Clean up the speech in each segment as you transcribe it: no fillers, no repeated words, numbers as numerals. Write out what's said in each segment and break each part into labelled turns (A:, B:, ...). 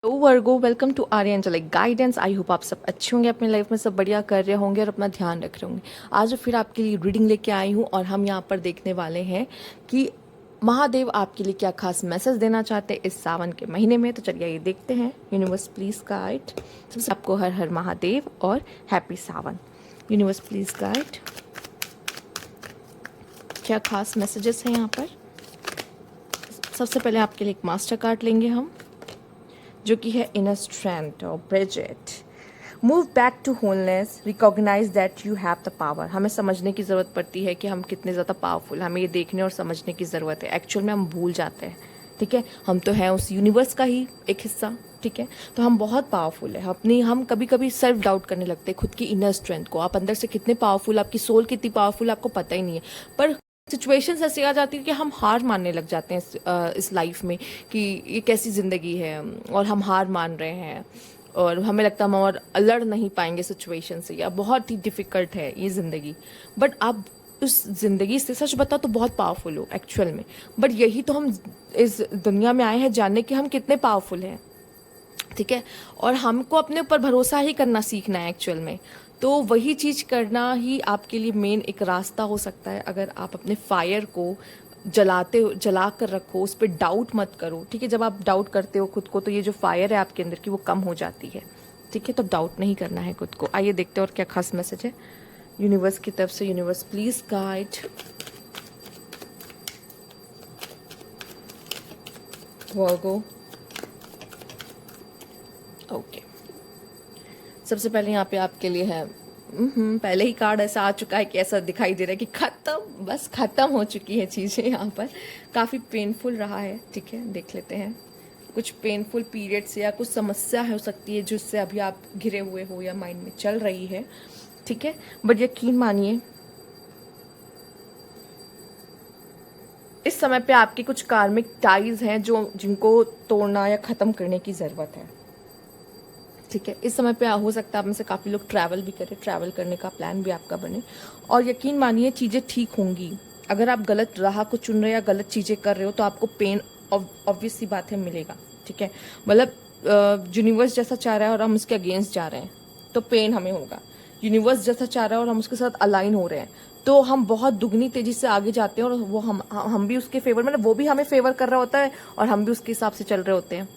A: Virgo welcome to Arya angelic guidance. I hope आप सब अच्छे होंगे, अपनी लाइफ में सब बढ़िया कर रहे होंगे और अपना ध्यान रख रहे होंगे। आज फिर आपके लिए रीडिंग लेके आई हूँ और हम यहाँ पर देखने वाले हैं कि महादेव आपके लिए क्या खास मैसेज देना चाहते हैं इस सावन के महीने में। तो चलिए ये देखते हैं। Universe please guide. सबसे आपको हर हर महादेव और happy Sawan. Universe please guide, क्या खास मैसेजेस हैं यहाँ पर। सबसे पहले आपके लिए एक मास्टर कार्ड लेंगे हम, जो कि है इनर स्ट्रेंथ और ब्रिजेट। Move back to wholeness, recognise that you have the power. हमें समझने की ज़रूरत पड़ती है कि हम कितने ज़्यादा पावरफुल, हमें ये देखने और समझने की ज़रूरत है। एक्चुअल में हम भूल जाते हैं, ठीक है। हम तो हैं उस यूनिवर्स का ही एक हिस्सा, ठीक है। तो हम बहुत पावरफुल है। हम कभी कभी सेल्फ डाउट करने लगते हैं खुद की इनर स्ट्रेंथ को। आप अंदर से कितने पावरफुल, आपकी सोल कितनी पावरफुल आपको पता ही नहीं है। पर सिचुएशंस ऐसी आ जाती है कि हम हार मानने लग जाते हैं इस लाइफ में कि ये कैसी ज़िंदगी है, और हम हार मान रहे हैं और हमें लगता है हम और लड़ नहीं पाएंगे सिचुएशन से, या बहुत ही डिफ़िकल्ट है ये ज़िंदगी। बट आप उस ज़िंदगी से सच बताओ तो बहुत पावरफुल हो एक्चुअल में। बट यही तो हम इस दुनिया में आए हैं जानने कि हम कितने पावरफुल हैं, ठीक है। और हमको अपने ऊपर भरोसा ही करना सीखना है एक्चुअल में। तो वही चीज़ करना ही आपके लिए मेन एक रास्ता हो सकता है। अगर आप अपने फायर को जला कर रखो, उस पर डाउट मत करो, ठीक है। जब आप डाउट करते हो खुद को तो ये जो फायर है आपके अंदर की वो कम हो जाती है, ठीक है। तो डाउट नहीं करना है खुद को। आइए देखते हैं और क्या खास मैसेज है यूनिवर्स की तरफ से। Universe please guide. Virgo, okay. सबसे पहले यहाँ पे आपके लिए है, पहले ही कार्ड ऐसा आ चुका है कि ऐसा दिखाई दे रहा है कि खत्म, बस खत्म हो चुकी है चीज़ें। यहाँ पर काफ़ी पेनफुल रहा है, ठीक है। देख लेते हैं। कुछ पेनफुल पीरियड्स या कुछ समस्या हो सकती है जिससे अभी आप घिरे हुए हो या माइंड में चल रही है, ठीक है। बट यकीन मानिए इस समय पे आपके कुछ कार्मिक टाइज हैं जो जिनको तोड़ना या ख़त्म करने की ज़रूरत है, ठीक है। इस समय पे हो सकता है आप में से काफ़ी लोग ट्रैवल भी करें, ट्रैवल करने का प्लान भी आपका बने। और यकीन मानिए चीज़ें ठीक होंगी। अगर आप गलत राह को चुन रहे हो या गलत चीज़ें कर रहे हो तो आपको पेन ऑब्वियस सी बात है मिलेगा, ठीक है। मतलब यूनिवर्स जैसा चाह रहा है और हम उसके अगेंस्ट जा रहे हैं तो पेन हमें होगा। यूनिवर्स जैसा चाह रहा है और हम उसके साथ अलाइन हो रहे हैं तो हम बहुत दुगनी तेजी से आगे जाते हैं, और वो हम भी उसके फेवर, मतलब वो भी हमें फेवर कर रहा होता है और हम भी उसके हिसाब से चल रहे होते हैं,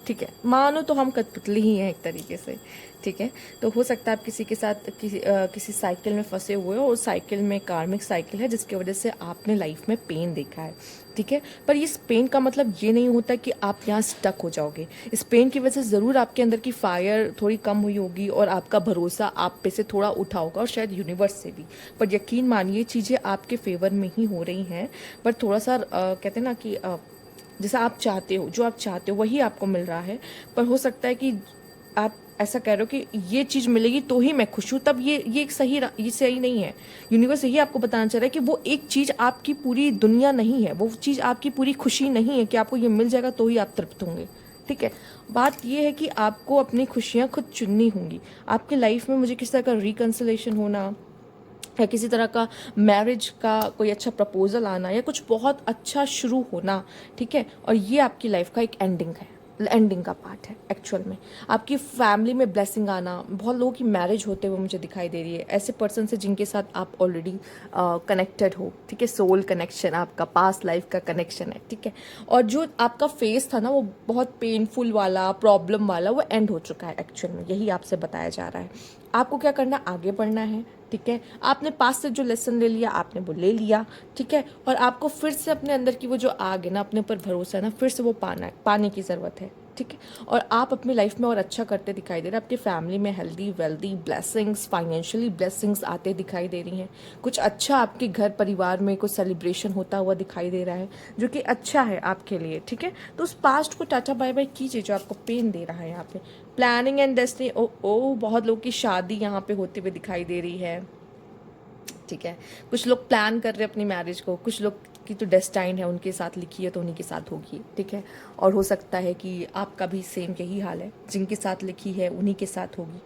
A: ठीक है। मानो तो हम कठपुतली ही हैं एक तरीके से, ठीक है। तो हो सकता है आप किसी के साथ किसी साइकिल में फंसे हुए हो, उस साइकिल में कार्मिक साइकिल है जिसकी वजह से आपने लाइफ में पेन देखा है, ठीक है। पर इस पेन का मतलब ये नहीं होता कि आप यहाँ स्टक हो जाओगे। इस पेन की वजह से ज़रूर आपके अंदर की फायर थोड़ी कम हुई होगी और आपका भरोसा आप पे से थोड़ा उठा होगा, और शायद यूनिवर्स से भी। पर यकीन मानिए चीज़ें आपके फेवर में ही हो रही हैं। पर थोड़ा सा कहते हैं ना कि जैसा आप चाहते हो, जो आप चाहते हो वही आपको मिल रहा है। पर हो सकता है कि आप ऐसा कह रहे हो कि ये चीज़ मिलेगी तो ही मैं खुश हूँ, तब ये ये सही नहीं है। यूनिवर्स यही आपको बताना चाह रहा है कि वो एक चीज़ आपकी पूरी दुनिया नहीं है, वो चीज़ आपकी पूरी खुशी नहीं है कि आपको ये मिल जाएगा तो ही आप तृप्त होंगे, ठीक है। बात ये है कि आपको अपनी खुशियाँ खुद चुननी होंगी। आपकी लाइफ में मुझे किसी तरह का रिकन्सिलेशन होना या किसी तरह का मैरिज का कोई अच्छा प्रपोजल आना या कुछ बहुत अच्छा शुरू होना, ठीक है। और ये आपकी लाइफ का एक एंडिंग है, एंडिंग का पार्ट है एक्चुअल में। आपकी फैमिली में ब्लेसिंग आना, बहुत लोगों की मैरिज होते हुए मुझे दिखाई दे रही है, ऐसे पर्सन से जिनके साथ आप ऑलरेडी कनेक्टेड हो, ठीक है। सोल कनेक्शन, आपका पास्ट लाइफ का कनेक्शन है, ठीक है। और जो आपका फेस था ना वो बहुत पेनफुल वाला, प्रॉब्लम वाला, वो एंड हो चुका है एक्चुअल में। यही आपसे बताया जा रहा है। आपको क्या करना, आगे बढ़ना है, ठीक है। आपने पास से जो लेसन ले लिया आपने वो ले लिया, ठीक है। और आपको फिर से अपने अंदर की वो जो आग है ना, अपने ऊपर भरोसा है ना, फिर से वो पाने की ज़रूरत है, ठीक है। और आप अपनी लाइफ में और अच्छा करते दिखाई दे रहे हैं। आपकी फैमिली में healthy wealthy blessings, financially blessings आते दिखाई दे रही हैं। कुछ अच्छा आपके घर परिवार में कुछ सेलिब्रेशन होता हुआ दिखाई दे रहा है जो कि अच्छा है आपके लिए, ठीक है। तो उस पास्ट को टाटा बाय बाय कीजिए जो आपको पेन दे रहा है। यहाँ पे प्लानिंग एंड डेस्टिनी, ओ ओ बहुत लोगों की शादी यहाँ पे होते हुए दिखाई दे रही है, ठीक है। कुछ लोग प्लान कर रहे हैं अपनी मैरिज को, कुछ लोग की तो डेस्टाइन है, उनके साथ लिखी है तो उन्हीं के साथ होगी, ठीक है। और हो सकता है कि आपका भी सेम यही हाल है, जिनके साथ लिखी है उन्हीं के साथ होगी।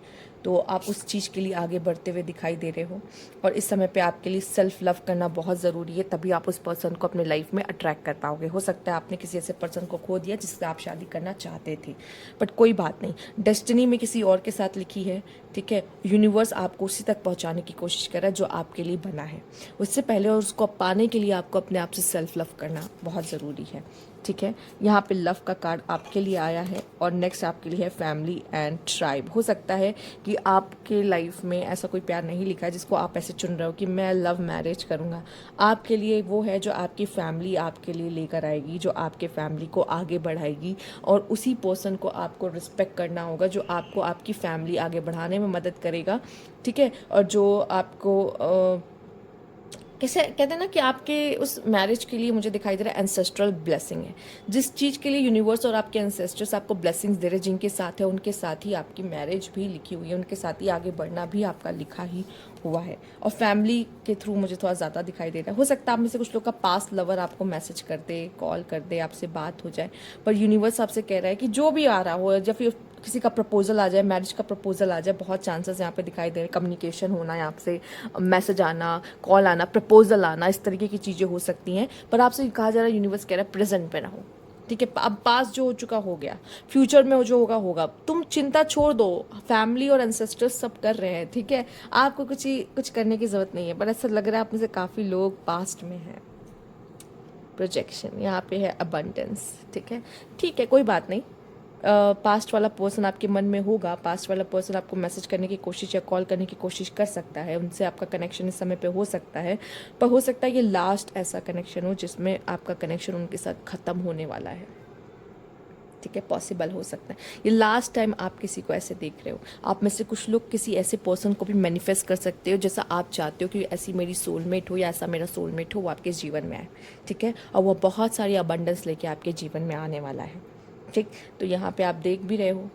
A: तो आप उस चीज़ के लिए आगे बढ़ते हुए दिखाई दे रहे हो। और इस समय पे आपके लिए सेल्फ लव करना बहुत ज़रूरी है, तभी आप उस पर्सन को अपने लाइफ में अट्रैक्ट कर पाओगे। हो सकता है आपने किसी ऐसे पर्सन को खो दिया जिससे आप शादी करना चाहते थे, बट कोई बात नहीं, डेस्टिनी में किसी और के साथ लिखी है, ठीक है। यूनिवर्स आपको उसी तक पहुंचाने की कोशिश कर रहा है जो आपके लिए बना है। उससे पहले और उसको पाने के लिए आपको अपने आप से सेल्फ लव करना बहुत ज़रूरी है, ठीक है। यहाँ पे लव का कार्ड आपके लिए आया है और नेक्स्ट आपके लिए है फैमिली एंड ट्राइब। हो सकता है कि आपके लाइफ में ऐसा कोई प्यार नहीं लिखा है जिसको आप ऐसे चुन रहे हो कि मैं लव मैरिज करूँगा। आपके लिए वो है जो आपकी फैमिली आपके लिए लेकर आएगी, जो आपके फैमिली को आगे बढ़ाएगी, और उसी पर्सन को आपको रिस्पेक्ट करना होगा जो आपको आपकी फैमिली आगे बढ़ाने में मदद करेगा, ठीक है। और जो आपको कैसे कहते हैं ना कि आपके उस मैरिज के लिए मुझे दिखाई दे रहा है एंसेस्ट्रल ब्लेसिंग है। जिस चीज़ के लिए यूनिवर्स और आपके एंसेस्टर्स आपको ब्लेसिंग्स दे रहे हैं, जिनके साथ है उनके साथ ही आपकी मैरिज भी लिखी हुई है, उनके साथ ही आगे बढ़ना भी आपका लिखा ही हुआ है। और फैमिली के थ्रू मुझे थोड़ा ज़्यादा दिखाई दे रहा है। हो सकता है आप में से कुछ लोग का पास्ट लवर आपको मैसेज कर दे, कॉल कर दे, आपसे बात हो जाए, पर यूनिवर्स आपसे कह रहा है कि जो भी आ रहा हो, या फिर किसी का प्रपोजल आ जाए, मैरिज का प्रपोजल आ जाए, बहुत चांसेस यहाँ पे दिखाई दे रहे हैं। कम्युनिकेशन होना, यहाँ से मैसेज आना, कॉल आना, प्रपोजल आना, इस तरीके की चीज़ें हो सकती हैं। पर आपसे कहा जा रहा है, यूनिवर्स कह रहा है प्रेजेंट पे रहो, ठीक है। अब पास जो हो चुका हो गया, फ्यूचर में जो होगा होगा, तुम चिंता छोड़ दो, फैमिली और एंसेस्टर्स सब कर रहे हैं, ठीक है। आपको कुछ करने की जरूरत नहीं है। पर ऐसा लग रहा है आप में से काफ़ी लोग पास्ट में हैं। प्रोजेक्शन यहाँ पे है, अबंडेंस, ठीक है, कोई बात नहीं। पास्ट वाला पर्सन आपके मन में होगा, पास्ट वाला पर्सन आपको मैसेज करने की कोशिश या कॉल करने की कोशिश कर सकता है, उनसे आपका कनेक्शन इस समय पे हो सकता है। पर हो सकता है ये लास्ट ऐसा कनेक्शन हो जिसमें आपका कनेक्शन उनके साथ ख़त्म होने वाला है, ठीक है। पॉसिबल हो सकता है ये लास्ट टाइम आप किसी को ऐसे देख रहे हो। आप में से कुछ लोग किसी ऐसे पर्सन को भी मैनिफेस्ट कर सकते हो जैसा आप चाहते हो कि ऐसी मेरी सोलमेट हो या ऐसा मेरा सोलमेट हो, वो आपके जीवन में आए, ठीक है। और वो बहुत सारी अबंडेंस लेके आपके जीवन में आने वाला है, ठीक। तो यहाँ पे आप देख भी रहे हो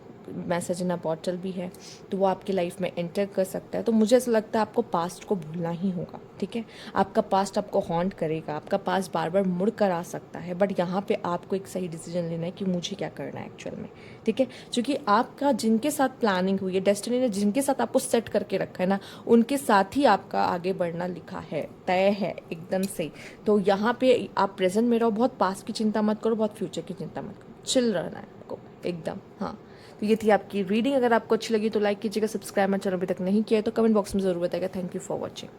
A: मैसेज इन अ बॉटल भी है, तो वो आपकी लाइफ में एंटर कर सकता है। तो मुझे ऐसा लगता है आपको पास्ट को भूलना ही होगा, ठीक है। आपका पास्ट आपको हॉन्ट करेगा, आपका पास्ट बार बार मुड़ कर आ सकता है, बट यहाँ पे आपको एक सही डिसीजन लेना है कि मुझे क्या करना है एक्चुअल में, ठीक है। क्योंकि आपका जिनके साथ प्लानिंग हुई है, डेस्टिनी ने जिनके साथ आपको सेट करके रखा है ना, उनके साथ ही आपका आगे बढ़ना लिखा है, तय है एकदम से। तो यहाँ पे आप प्रेजेंट में रहो, बहुत पास्ट की चिंता मत करो, बहुत फ्यूचर की चिंता मत करो, चिल रहना है आपको एकदम। हाँ, तो ये थी आपकी रीडिंग। अगर आपको अच्छी लगी तो लाइक कीजिएगा, सब्सक्राइब मेरे चैनल अभी तक नहीं किया है तो कमेंट बॉक्स में ज़रूर बताइएगा। Thank you for watching.